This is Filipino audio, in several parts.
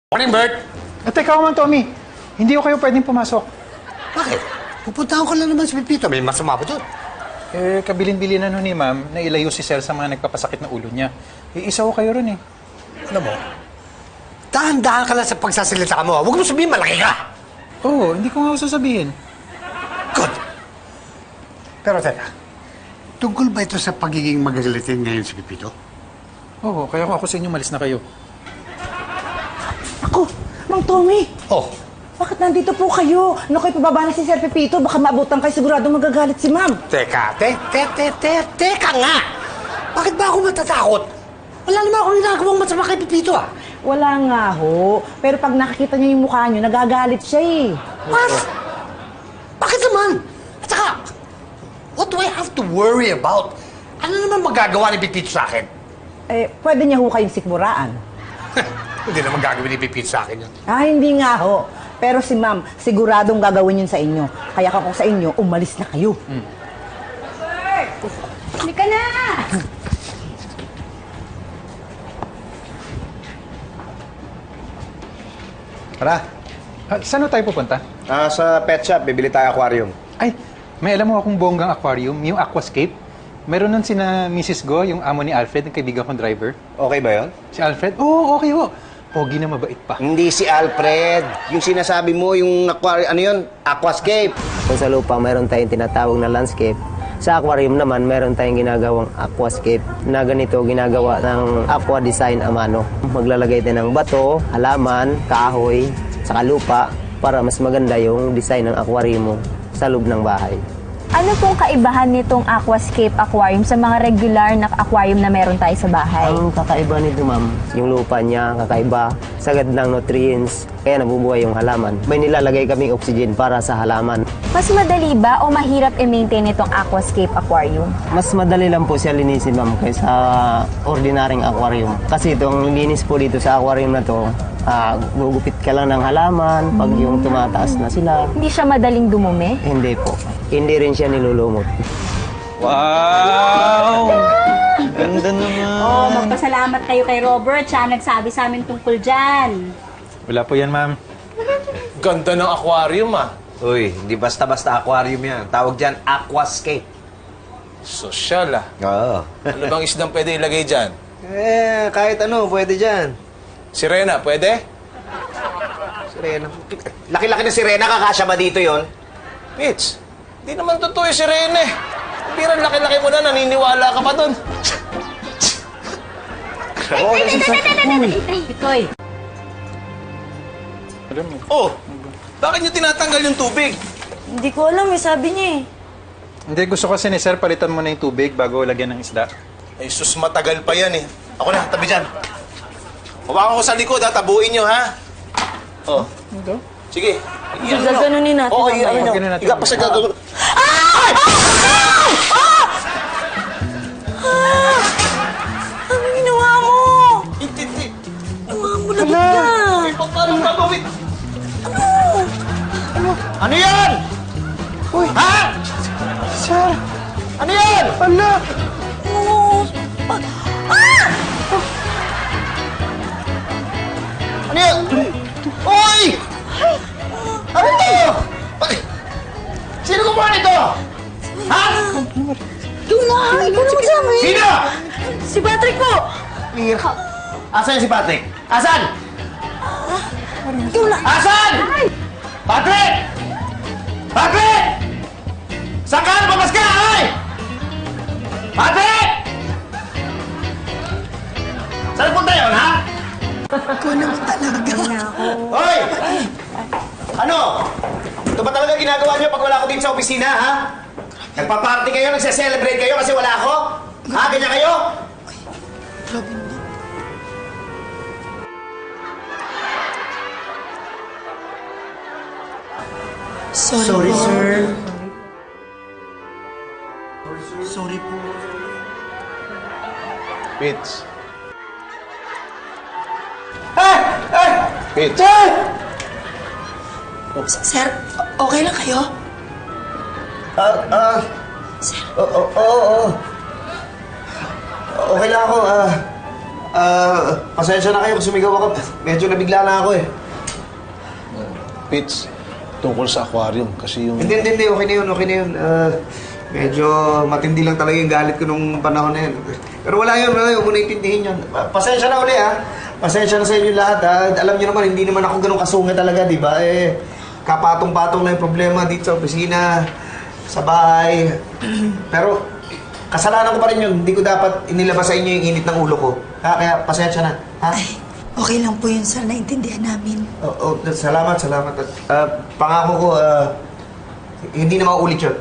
Morning, Bert! Teka man, Tommy. Hindi ko kayo pwedeng pumasok. Bakit? Pupuntahan ko lang naman si Pipito. May masama ba doon? Kabilin-bilinan ho ni ma'am na ilayo si Sir sa mga nagpapasakit na ulo niya. Isa ko kayo ron eh. Alam mo, dahan-dahan ka lang sa pagsasalita mo. Huwag mo sabihin malaki ka! Oo, hindi ko nga ako sasabihin. Good! Pero teka, tungkol ba ito sa pagiging magagalitin ngayon si Pipito? Oo, kaya kung ako sa inyo, malis na kayo. Ako, Mang Tommy! Oh, Bakit nandito po kayo? Nakoy, pababa na si Sir Pepito. Baka maabutan kayo, siguradong magagalit si Ma'am. teka nga! Bakit ba ako matatakot? Wala naman akong ginagawang masama kay Pipito ah. Wala nga ho. Pero pag nakikita niyo yung mukha niyo, nagagalit siya eh. What? Bakit naman? At saka, what do I have to worry about? Ano naman magagawa ni Pipito sa akin? Pwede niya ho kayong sikmuraan. Hindi naman gagawin ni Pipito sa akin yun. Hindi nga ho. Pero si Ma'am, siguradong gagawin yun sa inyo. Kaya kung sa inyo, umalis na kayo. Halika na! Tara. Saan ho tayo pupunta? Sa pet shop, bibili tayo aquarium. Ay, may alam mo akong bonggang aquarium, yung Aquascape. Meron nun sina Mrs. Go, yung amo ni Alfred, yung kaibigan kong driver. Okay ba yon? Si Alfred? Oo, okay ho. Pogi na mabait pa. Hindi si Alfred. Yung sinasabi mo, yung ano yun? Aquascape. Kung sa lupa, mayroon tayong tinatawag na landscape. Sa aquarium naman, mayroon tayong ginagawang aquascape na ganito ginagawa ng aqua design a mano. Maglalagay tayo ng bato, halaman, kahoy, saka lupa para mas maganda yung design ng aquarium mo sa loob ng bahay. Ano pong kaibahan nitong Aquascape Aquarium sa mga regular na aquarium na meron tayo sa bahay? Ang kakaiba nito, ma'am, yung lupa niya, kakaiba, sagad ng nutrients, kaya nabubuhay yung halaman. May nilalagay kaming oxygen para sa halaman. Mas madali ba o mahirap i-maintain itong Aquascape Aquarium? Mas madali lang po siya linisin, ma'am, kaysa ordinaryong aquarium. Kasi itong linis po dito sa aquarium na to, gugupit ka lang ng halaman pag yung tumataas na sila. Hindi siya madaling dumumi? Hindi po. Hindi rin siya nilulumot. Wow! Ganda naman. Magpasalamat kayo kay Robert. Siya nagsabi sa amin tungkol dyan. Wala po yan, ma'am. Ganda ng aquarium ah. Uy, hindi basta-basta aquarium yan. Tawag dyan, aquascape. Sosyal ah. Oo. Ano bang isdang pwede ilagay dyan? Kahit ano, pwede dyan. Sirena, pwede? Sirena. Laki-laki na sirena, kakasya ba dito yon? Mitch, hindi naman totoo yung sirena eh. Biran laki-laki mo na, naniniwala ka pa dun. Itoy. Alam mo. Oh, bakit niyo tinatanggal yung tubig? Hindi ko alam eh, sabi niya eh. Hindi, gusto kasi ni Sir, palitan mo na yung tubig bago lagyan ng isda. Ay sus, matagal pa yan eh. Ako na, tabi dyan. Hawakan ko sa likod ha, tabuin nyo ha. Oh. Ito? Sige. Gaganunin natin Oo, mamaya. ano Gaganunin nyo. natin Iga pa sa mamaya. gagawin. Ano ginawa mo? Hindi. Bulabog ka. May paano gagawin? Ano yan? Uy! Ha? Sir! Ano yan? Ala! Ano yan? Uy! Ano ito? Sino gumawa nito? Ha? Ikaw na, ikaw na magsabi. Sino? Si Patrick po. Asan si Patrick? Asan? Ikaw na. Asan? Patrick! Patrick! Saan ka? Lumabas ka, ay! Patrick! Saan punta yun, ha? Ikaw naman talaga. Hoy! Ano? Ito ba talaga ginagawa niyo pag wala ko dito sa opisina, ha? Nagpa-party kayo, nagse-celebrate kayo kasi wala ako? Ha? Ganyan kayo? Sorry, sir. Sorry po. Mitch. Eh! Eh! Mitch. Sir, okay lang kayo? Oo. Okay lang ako, Pasensya na kayo kung sumigaw ako. Medyo nabigla na ako eh. Pits, tungkol sa aquarium. Kasi yung... Hindi. Okay na yun. Medyo matindi lang talaga yung galit ko nung panahon na yun. Pero wala yun. Huwag mo na itindihin yun. Pasensya na uli, ha? Pasensya na sa inyo lahat, ha? Alam niyo naman, hindi naman ako ganun kasungit talaga, di ba? Kapatong-patong na yung problema dito sa opisina, sa bahay. Pero, kasalanan ko pa rin yun. Hindi ko dapat inilabas sa inyo yung init ng ulo ko. Ha? Kaya, pasensya na. Ha? Okay lang po yun, sir. Naintindihan namin. Salamat. Pangako ko, hindi na mauulit yun.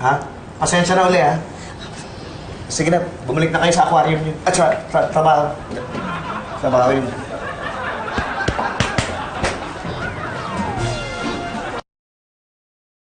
Ha? Pasensya na uli, ha? Sige na, bumalik na kayo sa aquarium niyo. At sa trabaho. Trabaho yun.